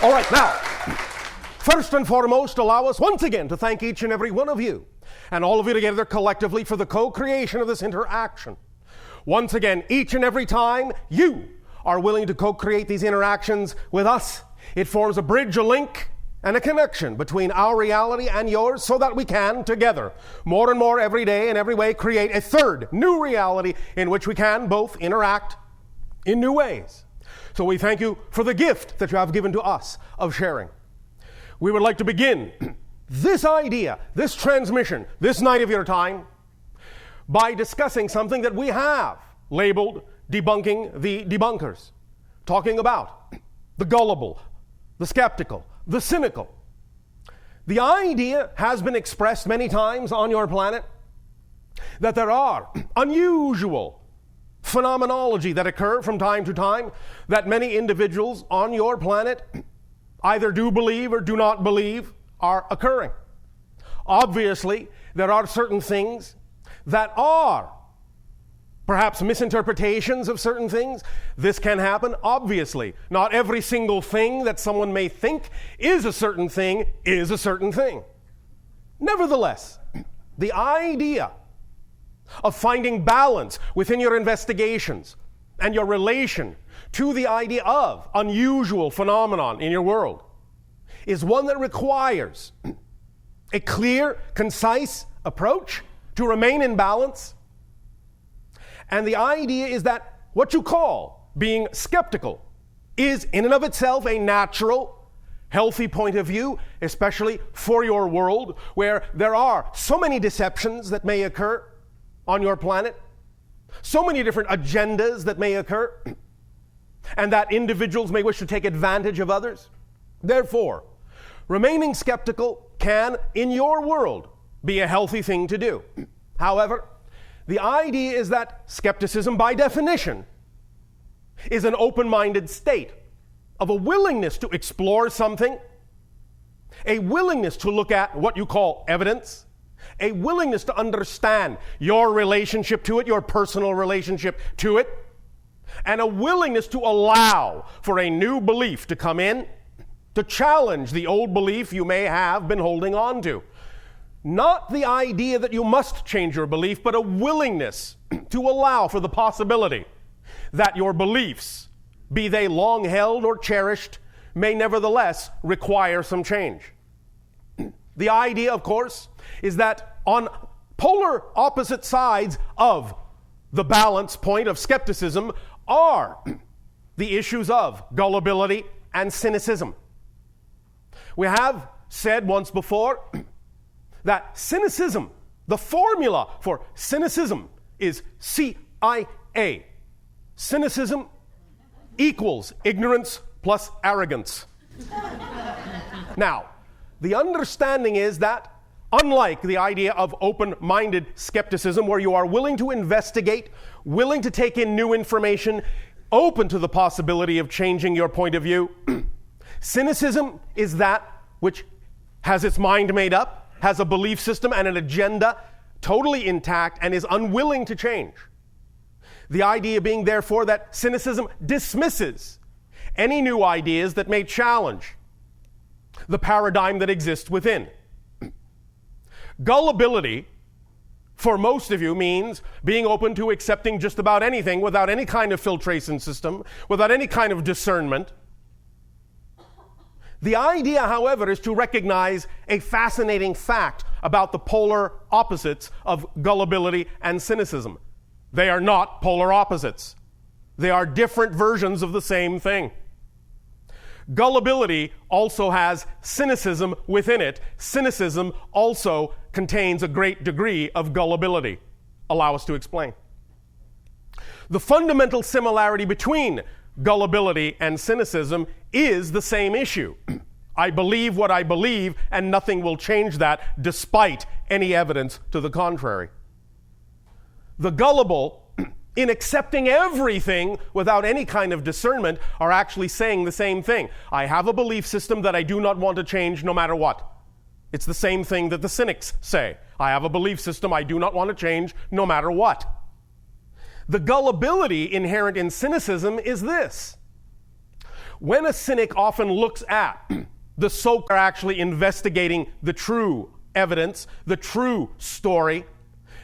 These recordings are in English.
All right, now, first and foremost, allow us once again to thank each and every one of you, and all of you together collectively, for the co-creation of this interaction. Once again, each and every time you are willing to co-create these interactions with us, it forms a bridge, a link, and a connection between our reality and yours, so that we can, together, more and more every day in every way, create a third new reality in which we can both interact in new ways. So we thank you for the gift that you have given to us of sharing. We would like to begin this idea, this transmission, this night of your time, by discussing something that we have labeled Debunking the Debunkers, talking about the gullible, the skeptical, the cynical. The idea has been expressed many times on your planet that there are unusual phenomenology that occur from time to time that many individuals on your planet either do believe or do not believe are occurring. Obviously, there are certain things that are perhaps misinterpretations of certain things. This can happen, obviously. Not every single thing that someone may think is a certain thing is a certain thing. Nevertheless, the idea of finding balance within your investigations and your relation to the idea of unusual phenomenon in your world is one that requires a clear, concise approach to remain in balance. And the idea is that what you call being skeptical is in and of itself a natural, healthy point of view, especially for your world, where there are so many deceptions that may occur on your planet, so many different agendas that may occur, and that individuals may wish to take advantage of others. Therefore, remaining skeptical can, in your world, be a healthy thing to do. However, the idea is that skepticism, by definition, is an open-minded state of a willingness to explore something, a willingness to look at what you call evidence, a willingness to understand your relationship to it, your personal relationship to it, and a willingness to allow for a new belief to come in, to challenge the old belief you may have been holding on to. Not the idea that you must change your belief, but a willingness to allow for the possibility that your beliefs, be they long held or cherished, may nevertheless require some change. The idea, of course, is that on polar opposite sides of the balance point of skepticism are the issues of gullibility and cynicism. We have said once before that cynicism, the formula for cynicism is CIA. Cynicism equals ignorance plus arrogance. Now, the understanding is that, unlike the idea of open-minded skepticism, where you are willing to investigate, willing to take in new information, open to the possibility of changing your point of view, cynicism is that which has its mind made up, has a belief system and an agenda totally intact, and is unwilling to change. The idea being, therefore, that cynicism dismisses any new ideas that may challenge the paradigm that exists within. Gullibility, for most of you, means being open to accepting just about anything without any kind of filtration system, without any kind of discernment. The idea, however, is to recognize a fascinating fact about the polar opposites of gullibility and cynicism. They are not polar opposites. They are different versions of the same thing. Gullibility also has cynicism within it. Cynicism also contains a great degree of gullibility. Allow us to explain. The fundamental similarity between gullibility and cynicism is the same issue. I believe what I believe, and nothing will change that despite any evidence to the contrary. The gullible, in accepting everything without any kind of discernment, are actually saying the same thing. I have a belief system that I do not want to change no matter what. It's the same thing that the cynics say. I have a belief system I do not want to change no matter what. The gullibility inherent in cynicism is this. When a cynic often looks at the so-called are actually investigating the true evidence, the true story,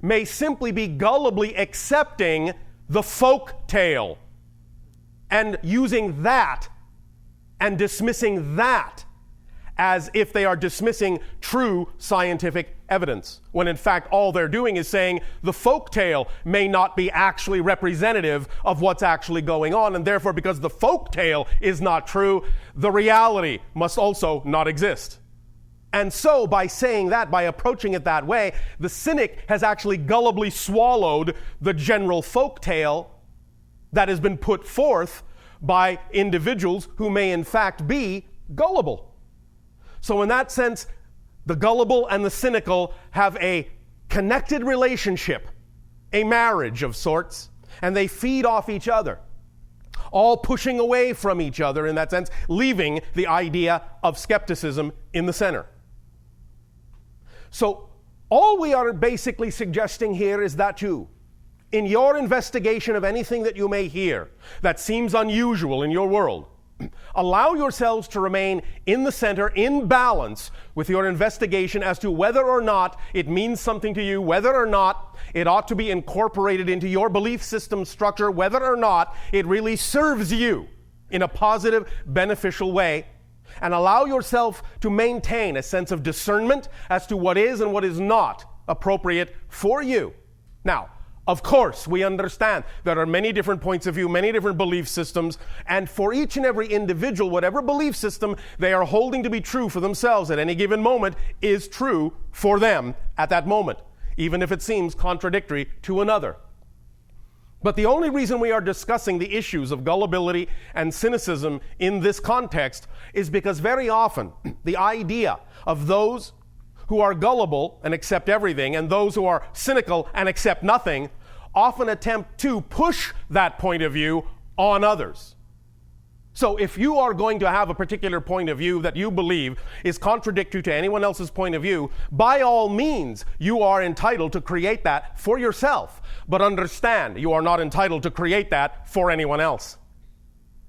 may simply be gullibly accepting the folk tale and using that and dismissing that as if they are dismissing true scientific evidence, when in fact all they're doing is saying the folk tale may not be actually representative of what's actually going on, and therefore because the folk tale is not true, the reality must also not exist. And so by saying that, by approaching it that way, the cynic has actually gullibly swallowed the general folk tale that has been put forth by individuals who may in fact be gullible. So in that sense, the gullible and the cynical have a connected relationship, a marriage of sorts, and they feed off each other, all pushing away from each other in that sense, leaving the idea of skepticism in the center. So all we are basically suggesting here is that you, in your investigation of anything that you may hear that seems unusual in your world, allow yourselves to remain in the center, in balance with your investigation as to whether or not it means something to you, whether or not it ought to be incorporated into your belief system structure, whether or not it really serves you in a positive, beneficial way, and allow yourself to maintain a sense of discernment as to what is and what is not appropriate for you. Now, of course, we understand there are many different points of view, many different belief systems, and for each and every individual, whatever belief system they are holding to be true for themselves at any given moment is true for them at that moment, even if it seems contradictory to another. But the only reason we are discussing the issues of gullibility and cynicism in this context is because very often the idea of those who are gullible and accept everything and those who are cynical and accept nothing often attempt to push that point of view on others. So if you are going to have a particular point of view that you believe is contradictory to anyone else's point of view, by all means, you are entitled to create that for yourself. But understand, you are not entitled to create that for anyone else.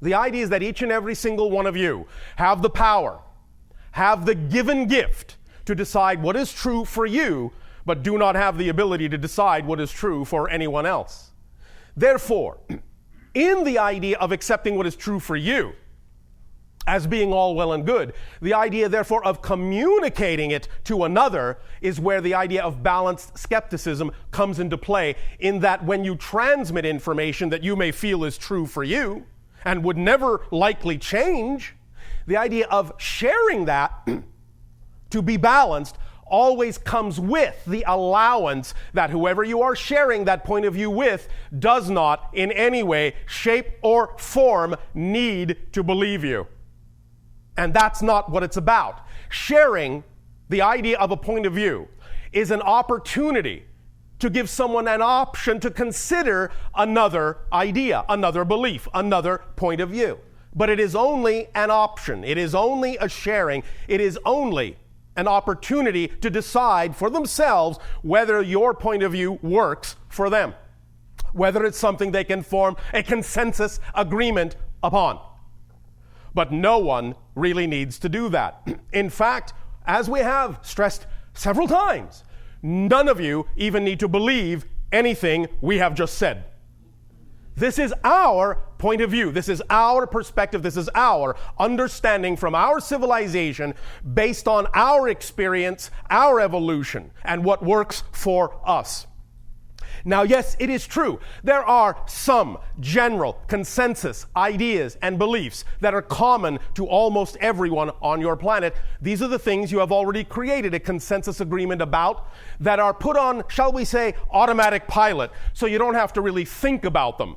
The idea is that each and every single one of you have the power, have the given gift to decide what is true for you, but do not have the ability to decide what is true for anyone else. Therefore, in the idea of accepting what is true for you as being all well and good, the idea, therefore, of communicating it to another is where the idea of balanced skepticism comes into play, in that when you transmit information that you may feel is true for you and would never likely change, the idea of sharing that to be balanced always comes with the allowance that whoever you are sharing that point of view with does not in any way, shape, or form need to believe you. And that's not what it's about. Sharing the idea of a point of view is an opportunity to give someone an option to consider another idea, another belief, another point of view. But it is only an option. It is only a sharing. It is only an opportunity to decide for themselves whether your point of view works for them, whether it's something they can form a consensus agreement upon. But no one really needs to do that. In fact, as we have stressed several times, none of you even need to believe anything we have just said. This is our point of view. This is our perspective. This is our understanding from our civilization based on our experience, our evolution, and what works for us. Now, yes, it is true. There are some general consensus ideas and beliefs that are common to almost everyone on your planet. These are the things you have already created a consensus agreement about that are put on, shall we say, automatic pilot, so you don't have to really think about them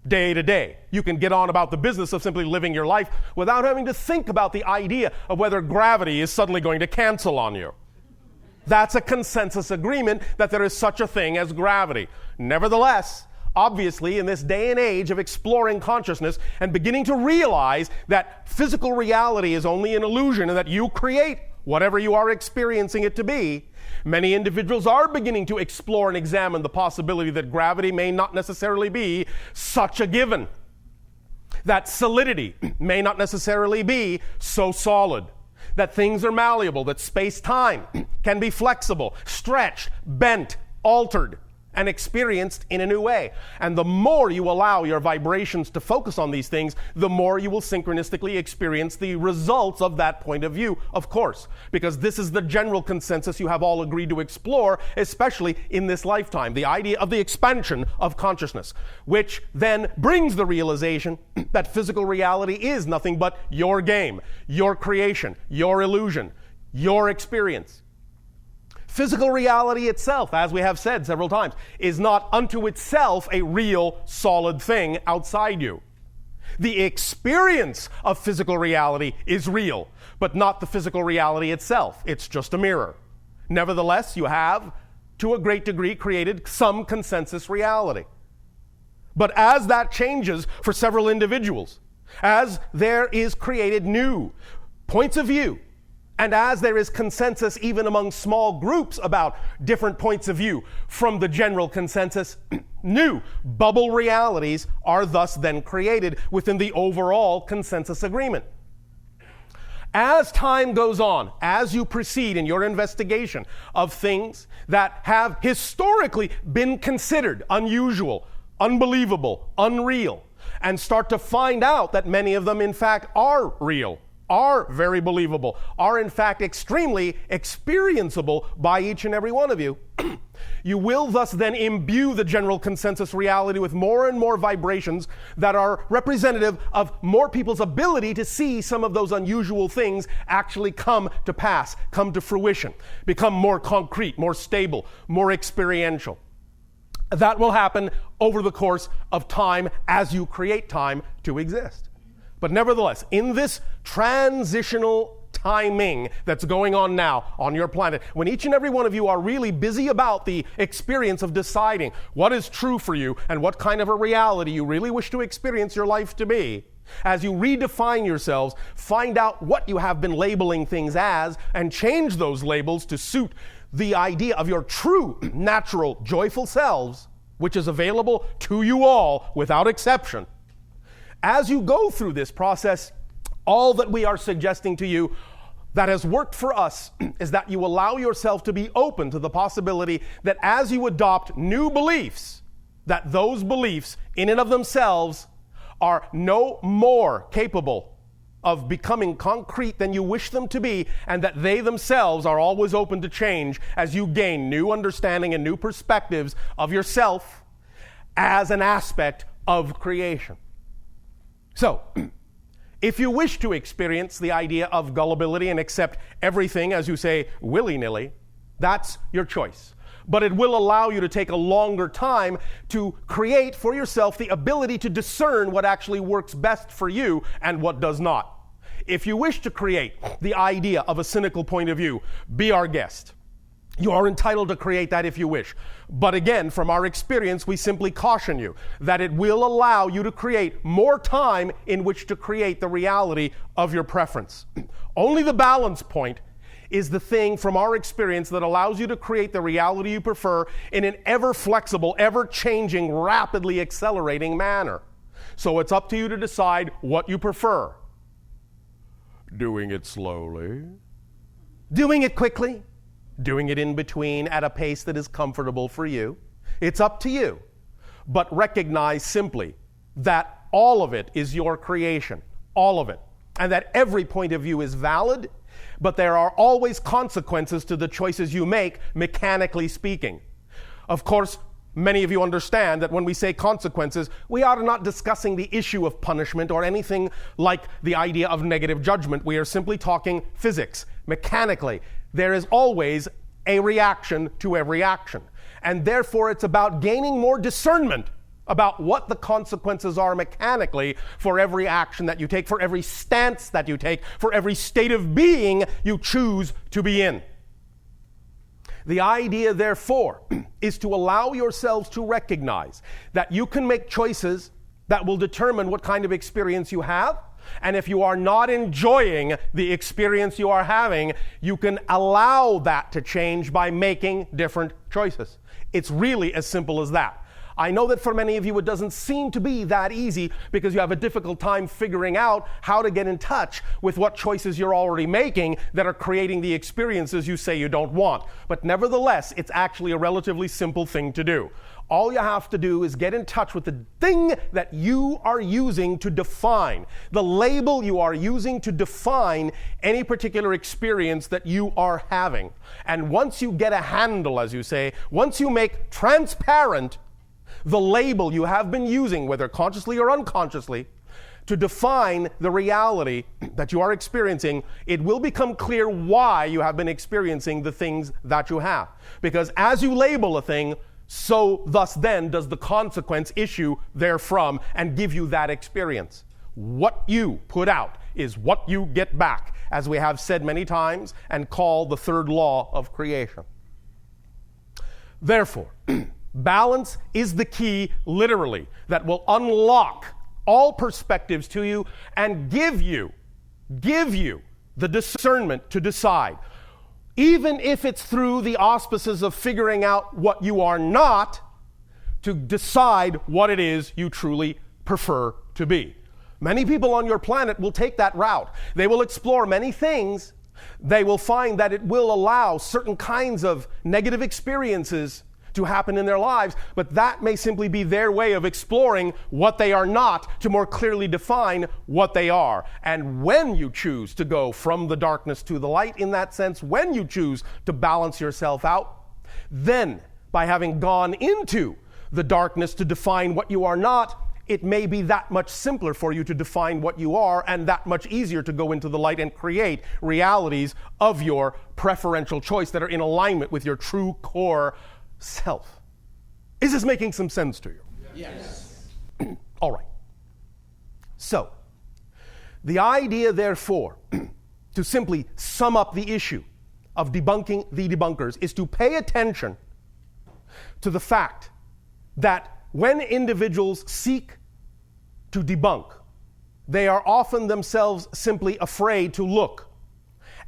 day to day. You can get on about the business of simply living your life without having to think about the idea of whether gravity is suddenly going to cancel on you. That's a consensus agreement that there is such a thing as gravity. Nevertheless, obviously, in this day and age of exploring consciousness and beginning to realize that physical reality is only an illusion and that you create whatever you are experiencing it to be, many individuals are beginning to explore and examine the possibility that gravity may not necessarily be such a given. that solidity may not necessarily be so solid, that things are malleable, that space-time can be flexible, stretched, bent, altered, and experienced in a new way. And the more you allow your vibrations to focus on these things, the more you will synchronistically experience the results of that point of view, of course, because this is the general consensus you have all agreed to explore, especially in this lifetime, the idea of the expansion of consciousness, which then brings the realization that physical reality is nothing but your game, your creation, your illusion, your experience. Physical reality itself, as we have said several times, is not unto itself a real, solid thing outside you. The experience of physical reality is real, but not the physical reality itself. It's just a mirror. Nevertheless, you have, to a great degree, created some consensus reality. But as that changes for several individuals, as there is created new points of view, and as there is consensus even among small groups about different points of view from the general consensus, new bubble realities are thus then created within the overall consensus agreement. As time goes on, as you proceed in your investigation of things that have historically been considered unusual, unbelievable, unreal, and start to find out that many of them in fact are real, are very believable, are in fact extremely experienceable by each and every one of you, you will thus then imbue the general consensus reality with more and more vibrations that are representative of more people's ability to see some of those unusual things actually come to pass, come to fruition, become more concrete, more stable, more experiential. That will happen over the course of time as you create time to exist. But nevertheless, in this transitional timing that's going on now on your planet, when each and every one of you are really busy about the experience of deciding what is true for you and what kind of a reality you really wish to experience your life to be, as you redefine yourselves, find out what you have been labeling things as, and change those labels to suit the idea of your true, natural, joyful selves, which is available to you all without exception. As you go through this process, all that we are suggesting to you that has worked for us is that you allow yourself to be open to the possibility that as you adopt new beliefs, that those beliefs in and of themselves are no more capable of becoming concrete than you wish them to be, and that they themselves are always open to change as you gain new understanding and new perspectives of yourself as an aspect of creation. So, if you wish to experience the idea of gullibility and accept everything, as you say, willy-nilly, that's your choice. But it will allow you to take a longer time to create for yourself the ability to discern what actually works best for you and what does not. If you wish to create the idea of a cynical point of view, be our guest. You are entitled to create that if you wish. But again, from our experience, we simply caution you that it will allow you to create more time in which to create the reality of your preference. Only the balance point is the thing from our experience that allows you to create the reality you prefer in an ever-flexible, ever-changing, rapidly accelerating manner. So it's up to you to decide what you prefer. Doing it slowly, doing it quickly, doing it in between at a pace that is comfortable for you. It's up to you. But recognize simply that all of it is your creation, all of it, and that every point of view is valid, but there are always consequences to the choices you make, mechanically speaking. Of course, many of you understand that when we say consequences, we are not discussing the issue of punishment or anything like the idea of negative judgment. We are simply talking physics, mechanically. There is always a reaction to every action. And therefore, it's about gaining more discernment about what the consequences are mechanically for every action that you take, for every stance that you take, for every state of being you choose to be in. The idea, therefore, is to allow yourselves to recognize that you can make choices that will determine what kind of experience you have. And if you are not enjoying the experience you are having, you can allow that to change by making different choices. It's really as simple as that. I know that for many of you it doesn't seem to be that easy because you have a difficult time figuring out how to get in touch with what choices you're already making that are creating the experiences you say you don't want. But nevertheless, it's actually a relatively simple thing to do. All you have to do is get in touch with the thing that you are using to define, the label you are using to define any particular experience that you are having. And once you get a handle, as you say, once you make transparent the label you have been using, whether consciously or unconsciously, to define the reality that you are experiencing, it will become clear why you have been experiencing the things that you have. Because as you label a thing, so thus then does the consequence issue therefrom and give you that experience. What you put out is what you get back, as we have said many times and call the third law of creation. Therefore, balance is the key, literally, that will unlock all perspectives to you and give you the discernment to decide. Even if it's through the auspices of figuring out what you are not, to decide what it is you truly prefer to be. Many people on your planet will take that route. They will explore many things. They will find that it will allow certain kinds of negative experiences to happen in their lives, but that may simply be their way of exploring what they are not to more clearly define what they are. And when you choose to go from the darkness to the light, in that sense, when you choose to balance yourself out, then by having gone into the darkness to define what you are not, it may be that much simpler for you to define what you are and that much easier to go into the light and create realities of your preferential choice that are in alignment with your true core self. Is this making some sense to you? Yes. All right. So, the idea, therefore, to simply sum up the issue of debunking the debunkers is to pay attention to the fact that when individuals seek to debunk, they are often themselves simply afraid to look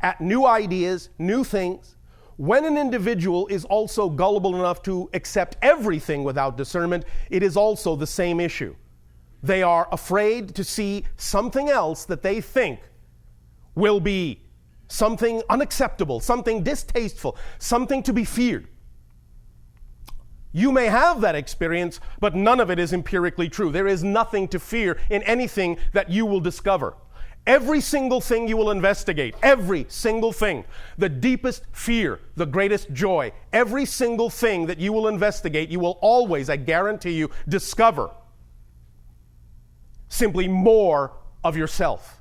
at new ideas, new things. When an individual is also gullible enough to accept everything without discernment, it is also the same issue. They are afraid to see something else that they think will be something unacceptable, something distasteful, something to be feared. You may have that experience, but none of it is empirically true. There is nothing to fear in anything that you will discover. Every single thing you will investigate, every single thing, the deepest fear, the greatest joy, every single thing that you will investigate, you will always, I guarantee you, discover simply more of yourself,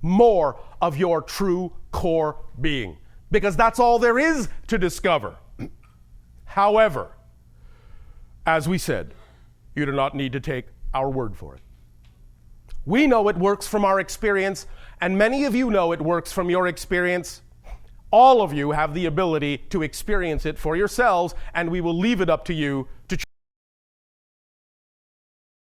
more of your true core being, because that's all there is to discover. However, as we said, you do not need to take our word for it. We know it works from our experience, and many of you know it works from your experience. All of you have the ability to experience it for yourselves, and we will leave it up to you